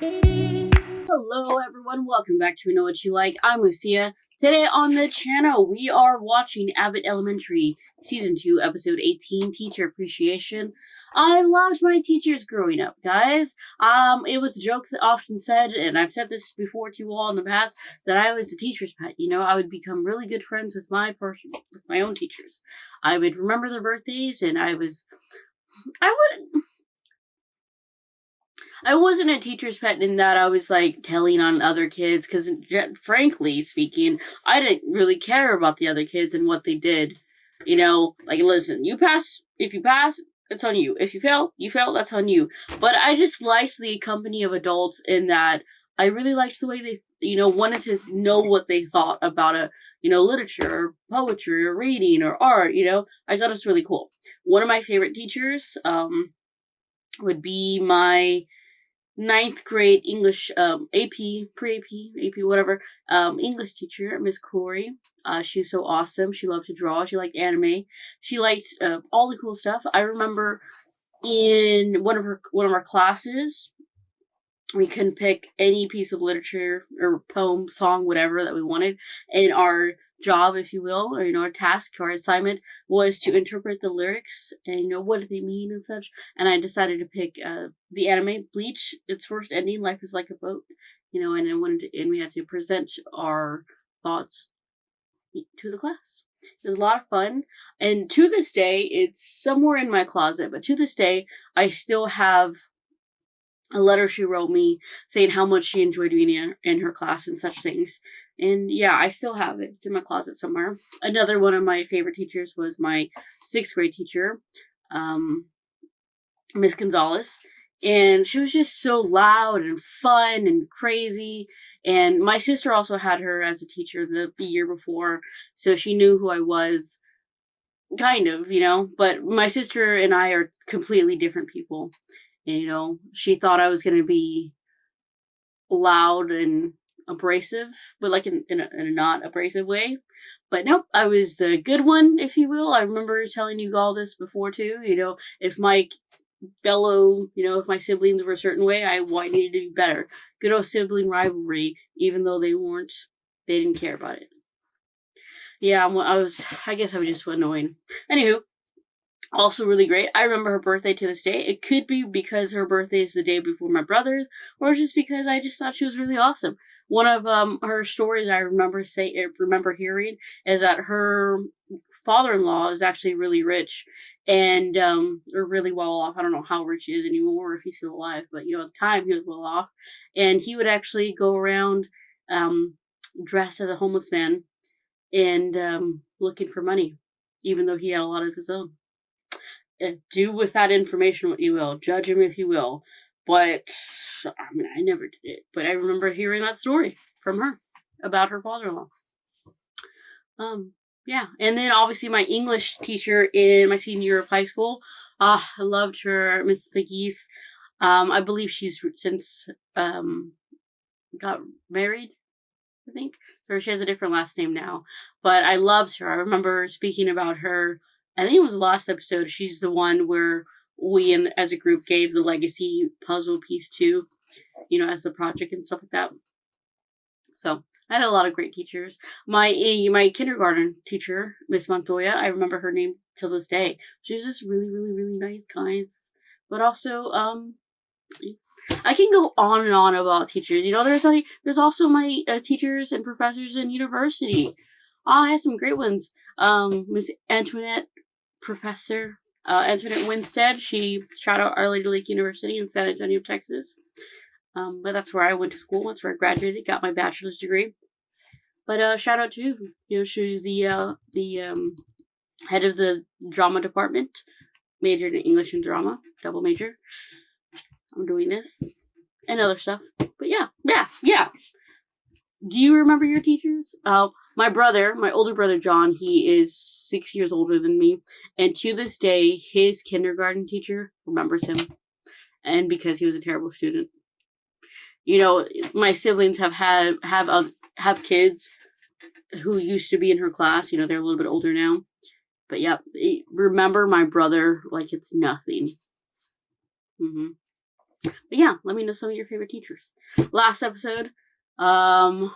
Hello everyone, welcome back to Know What You Like. I'm Lucia. Today on the channel, we are watching Abbott Elementary, Season 2, Episode 18, Teacher Appreciation. I loved my teachers growing up, guys. It was a joke that often said, and I've said this before to you all in the past, that I was a teacher's pet. I would become really good friends with my own teachers. I would remember their birthdays, and I wasn't a teacher's pet in that I was like telling on other kids, because frankly speaking, I didn't really care about the other kids and what they did. Like, listen, if you pass, it's on you. If you fail, that's on you. But I just liked the company of adults in that I really liked the way they, wanted to know what they thought about literature or poetry or reading or art. I thought it was really cool. One of my favorite teachers, would be my ninth grade English AP, pre-AP, whatever, English teacher, Miss Corey. She's so awesome. She loved to draw. She liked anime. She liked all the cool stuff. I remember in one of our classes, we can pick any piece of literature or poem, song, whatever that we wanted, and our job, if you will, or our task or assignment was to interpret the lyrics and what do they mean and such. And I decided to pick the anime Bleach, its first ending, "Life is like a boat," and we had to present our thoughts to the class. It was a lot of fun, and to this day, it's somewhere in my closet. But to this day, I still have a letter she wrote me saying how much she enjoyed being in her class and such things. And yeah, I still have it. It's in my closet somewhere. Another one of my favorite teachers was my sixth grade teacher, Miss Gonzalez. And she was just so loud and fun and crazy. And my sister also had her as a teacher the year before, so she knew who I was, kind of, But my sister and I are completely different people. And, she thought I was going to be loud and abrasive, but like in a not abrasive way. But nope, I was the good one, if you will. I remember telling you all this before too. If my if my siblings were a certain way, I needed to be better. Good old sibling rivalry, even though they didn't care about it. Yeah, I guess I was just annoying. Anywho, also really great. I remember her birthday to this day. It could be because her birthday is the day before my brother's, or just because I just thought she was really awesome. One of her stories I remember hearing is that her father-in-law is actually really rich and or really well off. I don't know how rich he is anymore, or if he's still alive, but at the time he was well off, and he would actually go around dressed as a homeless man and looking for money, even though he had a lot of his own. Do with that information what you will. Judge him if you will. But, I never did it. But I remember hearing that story from her about her father-in-law. Yeah. And then, obviously, my English teacher in my senior year of high school. I loved her, Miss McGee's. I believe she's since got married, I think. So she has a different last name now. But I loved her. I remember speaking about her. I think it was the last episode. She's the one where we, as a group, gave the legacy puzzle piece to, as the project and stuff like that. So I had a lot of great teachers. My kindergarten teacher, Miss Montoya, I remember her name till this day. She was just really, really, really nice, guys. But also, I can go on and on about teachers. There's also my teachers and professors in university. I had some great ones. Miss Antoinette, Professor Antoinette Winstead. She shout out Our Lady Lake University in San Antonio, Texas. But that's where I went to school. That's where I graduated, got my bachelor's degree. But shout out to she was the head of the drama department, majored in English and drama, double major. I'm doing this and other stuff. But yeah. Do you remember your teachers? My older brother John, he is 6 years older than me, and to this day, his kindergarten teacher remembers him, and because he was a terrible student. My siblings have kids who used to be in her class. They're a little bit older now, but yeah, remember my brother like it's nothing. But yeah, let me know some of your favorite teachers. Last episode, oh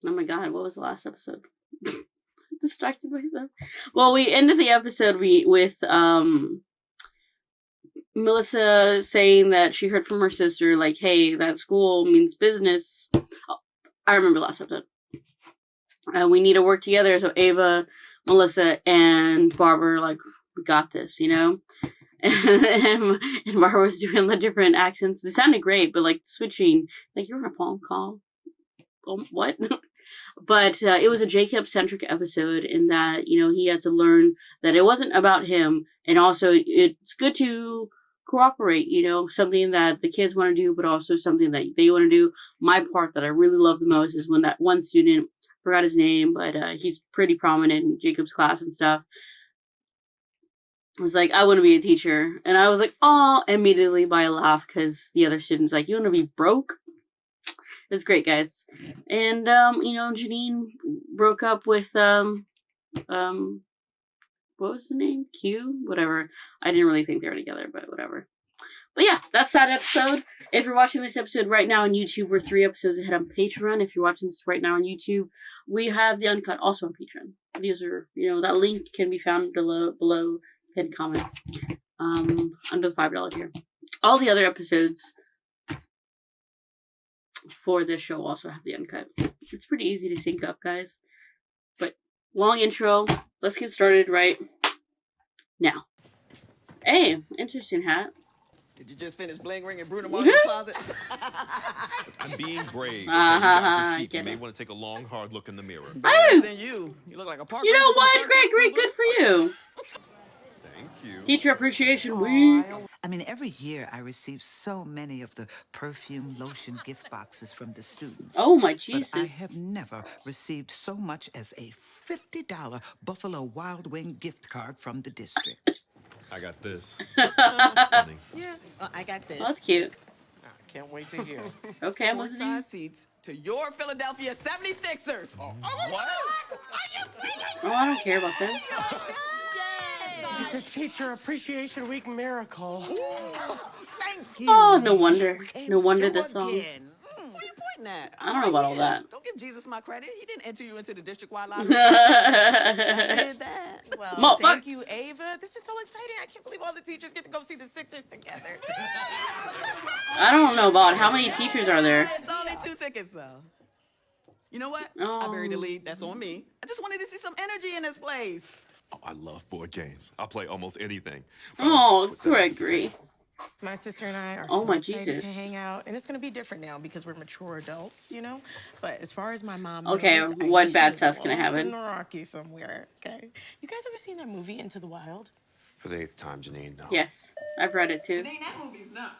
my god, what was the last episode? Distracted myself. Well, we ended the episode with Melissa saying that she heard from her sister, like, hey, that school means business. Oh, I remember last episode. We need to work together. So Ava, Melissa, and Barbara like, we got this, you know? And Barbara was doing the different accents. They sounded great, but like switching, like, you're on a phone call. What? But it was a Jacob-centric episode in that, you know, he had to learn that it wasn't about him. And also, it's good to cooperate, you know, something that the kids want to do, but also something that they want to do. My part that I really love the most is when that one student, forgot his name, but he's pretty prominent in Jacob's class and stuff, was like, I want to be a teacher. And I was like, oh, immediately by a laugh, because the other student's like, you want to be broke? It was great, guys. And, you know, Janine broke up with, what was the name? Q? Whatever. I didn't really think they were together, but whatever. But yeah, that's that episode. If you're watching this episode right now on YouTube, we're 3 episodes ahead on Patreon. If you're watching this right now on YouTube, we have the uncut also on Patreon. These are, you know, that link can be found below pinned comment, under the $5 tier. All the other episodes for this show also have the uncut. It's pretty easy to sync up, guys. But long intro. Let's get started right now. Hey, interesting hat. Did you just finish bling ringing Bruno Mars's closet? I'm being brave. Okay? You may want to take a long, hard look in the mirror. Better than you. You look like a park. You know what? Great. Good for you. Thank you. Teacher Appreciation Week. I mean, every year I receive so many of the perfume, lotion gift boxes from the students. Oh, my Jesus. But I have never received so much as a $50 Buffalo Wild Wing gift card from the district. I got this. Funny. Yeah, I got this. Well, that's cute. I can't wait to hear. Okay, I'm listening. Courtside seats to your Philadelphia 76ers. What? Oh, I don't care about them. It's a Teacher Appreciation Week miracle. Thank you. Oh, no wonder. No wonder this song. Where you pointing at? I don't know about all that. Don't give Jesus my credit. He didn't enter you into the district-wide lottery. I did that. Well, thank you, Ava. This is so exciting. I can't believe all the teachers get to go see the Sixers together. I don't know about how many teachers are there. It's only 2 tickets, though. You know what? Oh. I buried the lead. That's on me. I just wanted to see some energy in this place. Oh, I love board games. I'll play almost anything. Oh, Gregory. My sister and I are Oh, so my excited Jesus. to hang out, and it's going to be different now because we're mature adults, you know. But as far as my mom Okay, knows, I what know bad she stuff's is gonna lost happen? in Rocky somewhere. Okay, you guys ever seen that movie Into the Wild? For the 8th time, Janine, no. Yes, I've read it too. Dang, that movie's nuts.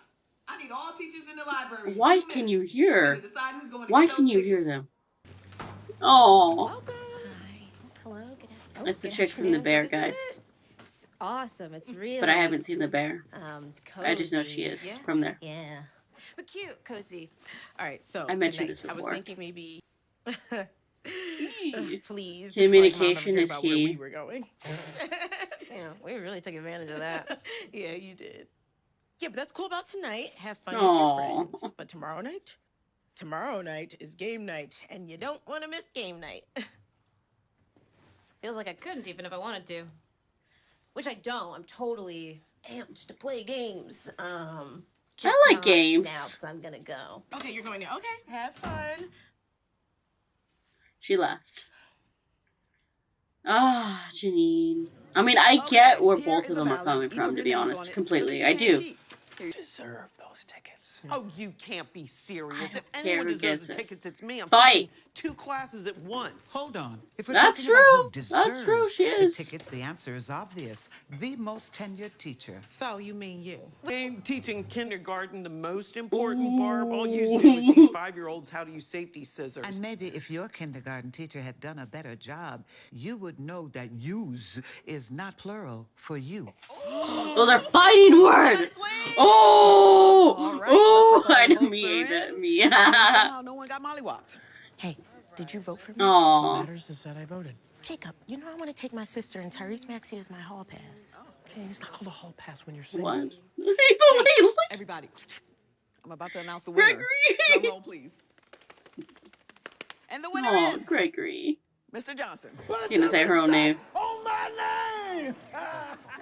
I need all teachers in the library. Why can you hear? Why can you hear them? Oh, Welcome. Hello, good afternoon. it's the chick from the bear, guys. It's awesome. It's really. But I haven't seen the bear. Cozy. I just know she is from there. Yeah, but cute, cozy. All right, so I mentioned tonight, this I was before. thinking maybe. Please. Communication like, is Mom, I'm key. Where we were going. Yeah, we really took advantage of that. Yeah, you did. Yeah, but that's cool about tonight. Have fun Aw. with your friends. But tomorrow night is game night, and you don't want to miss game night. Feels like I couldn't even if I wanted to. Which I don't. I'm totally amped to play games. Just like not games. now because I'm gonna go. Okay, you're going now. Okay, have fun. She left. Ah, Janine. I mean, I get where both of them are coming from, to be honest. Completely. I do. You deserve those tickets. Oh, you can't be serious. If care anyone who deserves gets the it. tickets, it's me. I'm Fight. taking 2 classes at once. Hold on. If we're That's talking about true. who That's true, deserves she is. The tickets, the answer is obvious. The most tenured teacher. So you mean you? Ain't teaching kindergarten the most important, Barb? All you do is teach 5-year-olds how to use safety scissors. And maybe if your kindergarten teacher had done a better job, you would know that use is not plural for you. Those are fighting words. Oh, All right, oh, let's I look didn't at mean votes are it. in. Me. Somehow no one got mollywopped. Hey, did you vote for me? Aw. Matters is that I voted. Jacob, you know I want to take my sister and Tyrese Maxey as my hall pass. Hey, it's not called a hall pass when you're single. What? Everybody, I'm about to announce the winner. Gregory! Drum roll, please. And the winner Oh, is Gregory. Mr. Johnson. She's gonna say her own name. Oh, my name!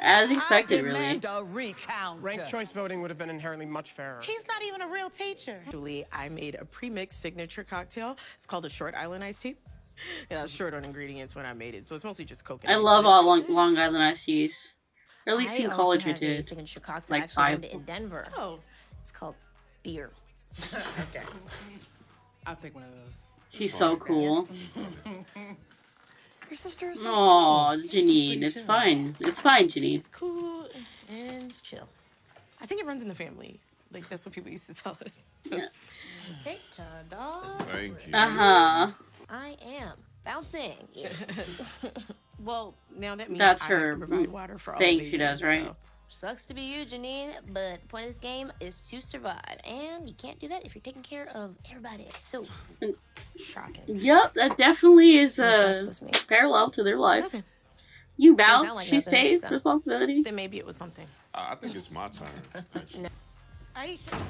As expected, I really. demand a recount. Ranked choice voting would have been inherently much fairer. He's not even a real teacher. Actually, I made a pre-mixed signature cocktail. It's called a short island iced tea. Yeah, I was short on ingredients when I made it, so it's mostly just coconut. I love all Long Island iced teas. Or at least in college we I did. signature cocktail Like actually 5. learned it in Denver. Oh, It's called beer. okay. I'll take one of those. She's so cool. Your sister is Oh, Janine, it's fine. It's fine, Janine. She's cool and chill. I think it runs in the family. Like, that's what people used to tell us. Okay, ta-da. Thank you. Uh-huh. I am bouncing. Yeah. Well, now that means That's I have her to provide water for all thing of she Asia, does, right? so- Sucks to be you, Janine, but the point of this game is to survive. And you can't do that if you're taking care of everybody. So, shocking. Yep, that definitely is What's that supposed to mean? parallel to their lives. Nothing. You Doesn't bounce, sound like she nothing, stays, so. responsibility. Then maybe it was something. I think it's my turn. Aisha.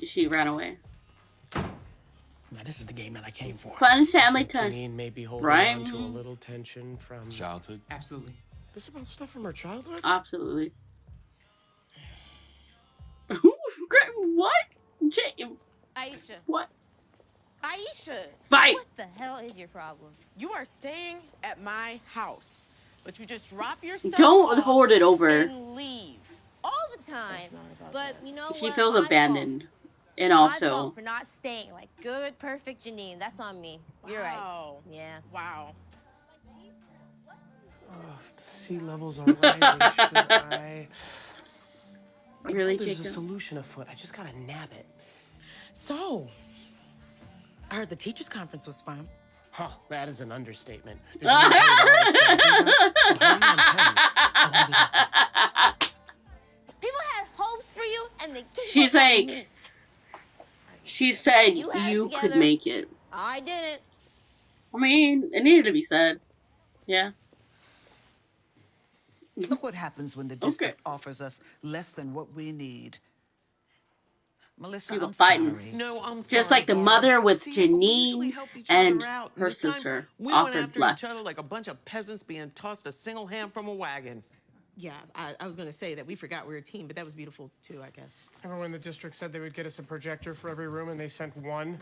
She ran away. Now this is the game that I came for. Fun family time. Janine may be holding Right. on to a little tension from... Childhood. Absolutely. This about stuff from her childhood? Absolutely. What? James. Aisha. What? Aisha. Fight. What the hell is your problem? You are staying at my house, but you just drop your stuff Don't off hoard it over. and leave. All the time. It's not about But that. you know She what? feels My fault. abandoned. And My also, fault for not staying. Like, good, perfect Janine. That's on me. You're right. Wow. Yeah. Wow. Oh, if the sea levels are rising, should I... really, There's a Jacob? solution afoot. I just gotta nab it. So, I heard the teachers' conference was fun. Oh, that is an understatement. Did you tell you all the stuff we got? Well, how are you on pennies? People had hopes for you, and they gave She's up on like, me. she said You had it you could together. make it. I didn't. I mean, it needed to be said. Yeah. Look what happens when the district offers us less than what we need. Melissa, People I'm fighting. sorry. No, I'm Just sorry, like the Barb. mother with See, we usually Janine help each and other out, her this time, sister we went offered after less. each other like a bunch of peasants being tossed a single ham from a wagon. Yeah, I was going to say that we forgot we were a team, but that was beautiful too, I guess. Remember when the district said they would get us a projector for every room and they sent one?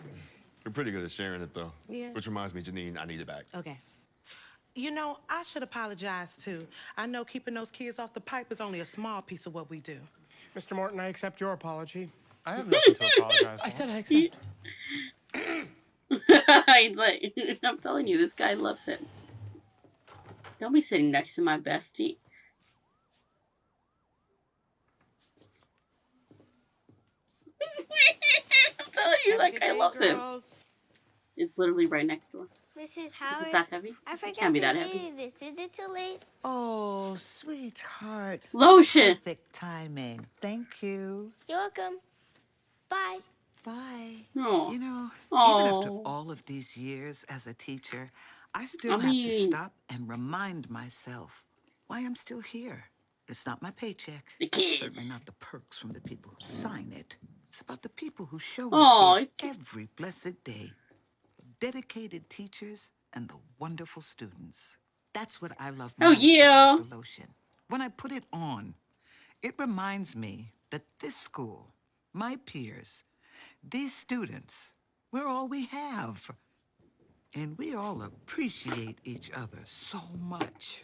You're pretty good at sharing it, though. Yeah. Which reminds me, Janine, I need it back. Okay. You know, I should apologize too. I know keeping those kids off the pipe is only a small piece of what we do. Mr. Morton, I accept your apology. I have nothing to apologize for. I said I accept. He's like, I'm telling you, this guy loves it. Don't be sitting next to my bestie. I'm telling you, that guy loves him. It's literally right next door. Mrs. Is Howard, it that heavy? I It forgot can't be to that give heavy. you this. Is it too late? Oh, sweetheart. Lotion. Perfect timing. Thank you. You're welcome. Bye. Bye. Oh. You know, Oh. even after all of these years as a teacher, I still I have to mean- stop and remind myself why I'm still here. It's not my paycheck. The kids. Certainly not the perks from the people who sign it. It's about the people who show Aw, up it's here every blessed day. The dedicated teachers and the wonderful students. That's what I love Oh, most yeah. about the lotion. When I put it on, it reminds me that this school, my peers, these students, we're all we have. And we all appreciate each other so much.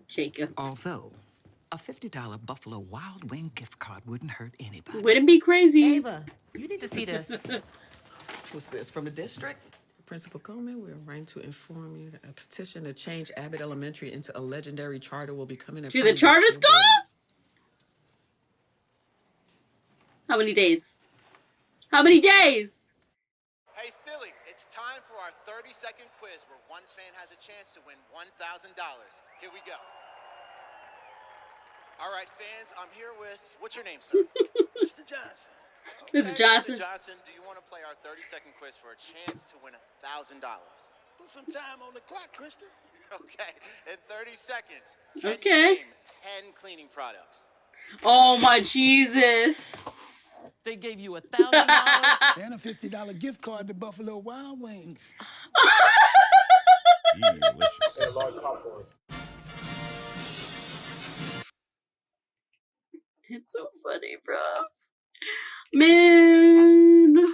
Jacob. Although, a $50 Buffalo Wild Wing gift card wouldn't hurt anybody. Wouldn't be crazy. Ava, you need to see this. What's this, from the district? Principal Coleman, we're writing to inform you that a petition to change Abbott Elementary into a legendary charter will be coming in To front the of charter school school? board. How many days? How many days? Hey, Philly, it's time for our 30-second quiz where one fan has a chance to win $1,000. Here we go. All right, fans, I'm here with, what's your name, sir? Mr. Johnson. Mr. Johnson. Mr. Johnson, do you want to play our 30-second quiz for a chance to win $1,000? Put some time on the clock, Krista. Okay, in 30 seconds, can Okay. you name 10 cleaning products? Oh my Jesus. They gave you $1,000 And a $50 gift card to Buffalo Wild Wings. Delicious. It's so funny, bro. Man.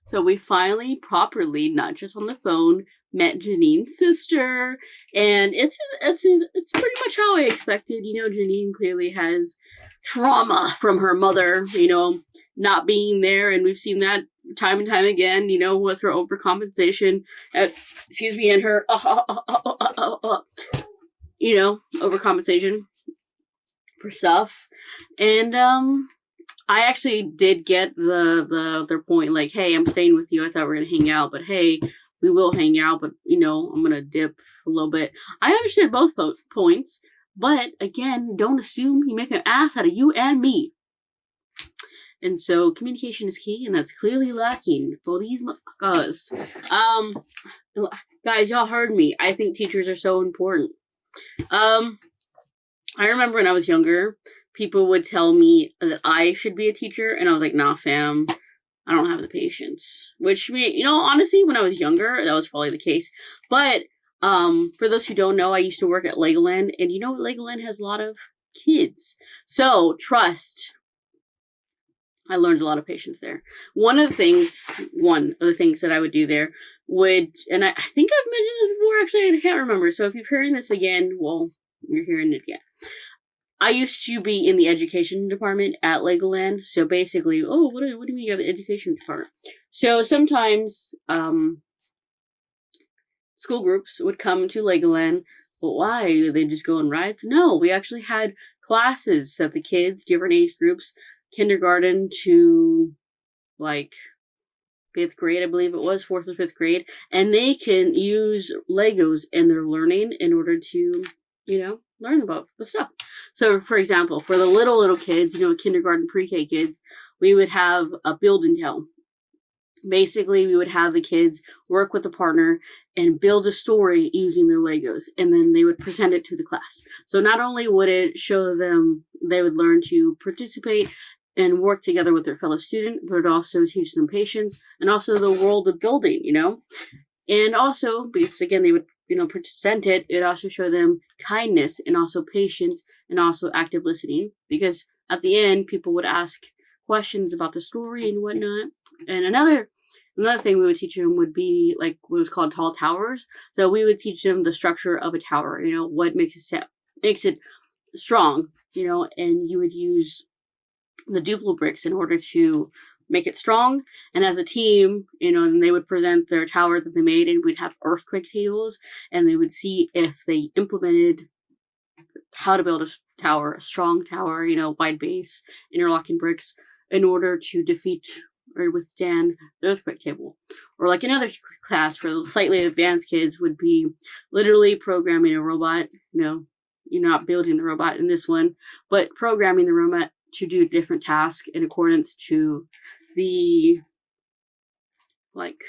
So we finally properly, not just on the phone, met Janine's sister, and it's pretty much how I expected. You know, Janine clearly has trauma from her mother, you know, not being there, and we've seen that time and time again. You know, with her overcompensation, and her you know, overcompensation for stuff, and I actually did get their point, like, hey, I'm staying with you. I thought we were gonna hang out, but hey, we will hang out, but you know, I'm gonna dip a little bit. I understood both points, but again, don't assume you make an ass out of you and me. And so communication is key, and that's clearly lacking for these guys. Guys, y'all heard me. I think teachers are so important. I remember when I was younger, people would tell me that I should be a teacher, and I was like, nah, fam, I don't have the patience. Which, you know, honestly, when I was younger, that was probably the case. But, for those who don't know, I used to work at Legoland, and you know, Legoland has a lot of kids. So, trust. I learned a lot of patience there. One of the things that I would do there and I think I've mentioned this before, actually, I can't remember. So if you're hearing this again, well, you're hearing it again. I used to be in the education department at Legoland. So basically, what do you mean you have an education department? So sometimes, school groups would come to Legoland. But why? They just go on rides? No, we actually had classes that the kids, different age groups, kindergarten to, like, 5th grade, I believe it was, 4th or 5th grade, and they can use Legos in their learning in order to, you know, learn about the stuff. So, for example, for the little kids, you know, kindergarten, pre-K kids, we would have a build and tell. Basically, we would have the kids work with a partner and build a story using their Legos, and then they would present it to the class. So not only would it show them, they would learn to participate and work together with their fellow student, but it also teach them patience and also the world of building, you know? And also, because again, they would, you know, present it, it also show them kindness and also patience and also active listening, because at the end, people would ask questions about the story and whatnot. And another thing we would teach them would be like what was called tall towers. So we would teach them the structure of a tower, you know, what makes it strong, you know, and you would use the Duplo bricks in order to make it strong. And as a team, you know, and they would present their tower that they made, and we'd have earthquake tables, and they would see if they implemented how to build a tower, a strong tower, you know, wide base, interlocking bricks, in order to defeat or withstand the earthquake table. Or like another class for the slightly advanced kids would be literally programming a robot. You know, you're not building the robot in this one, but programming the robot to do different tasks in accordance to the, like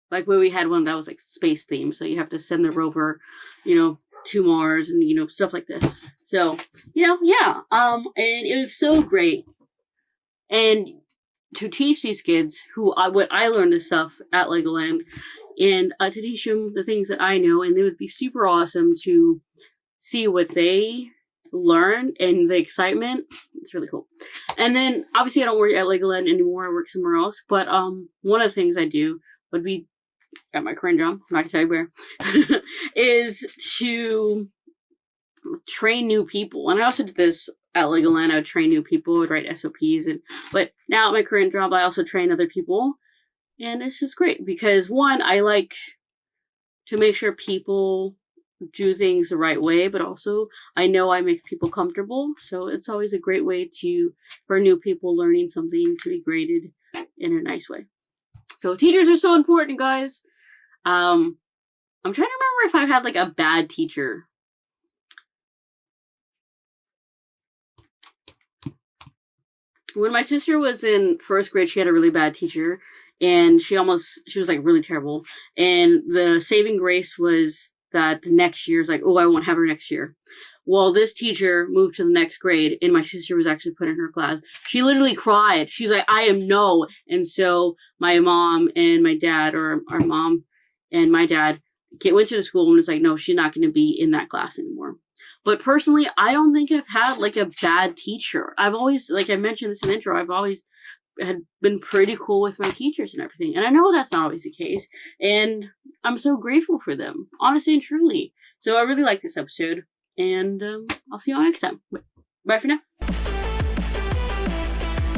where we had one that was like space themed. So you have to send the rover, you know, to Mars and, you know, stuff like this. So, you know, yeah. And it was so great. And to teach these kids what I learned this stuff at Legoland, and to teach them the things that I know, and it would be super awesome to see what they learn and the excitement. It's really cool. And then obviously I don't work at Legoland anymore. I work somewhere else. But one of the things I do would be at my current job, I'm not gonna tell you where, is to train new people. And I also did this at Legoland. I would train new people, I would write SOPs, but now at my current job I also train other people. And it's just great because one, I like to make sure people do things the right way, but also I know I make people comfortable. So it's always a great way for new people learning something to be graded in a nice way. So teachers are so important, guys. I'm trying to remember if I've had like a bad teacher. When my sister was in 1st grade, she had a really bad teacher, and she was like really terrible. And the saving grace was that the next year is like, oh, I won't have her next year. Well, this teacher moved to the next grade, and my sister was actually put in her class. She literally cried. She's like, I am no. And so my mom and my dad, or our mom and my dad, went to the school and was like, no, she's not going to be in that class anymore. But personally, I don't think I've had like a bad teacher. I've always, like I mentioned this in the intro, I've always had been pretty cool with my teachers and everything. And I know that's not always the case. And I'm so grateful for them, honestly and truly. So I really like this episode. And I'll see you all next time. Bye for now.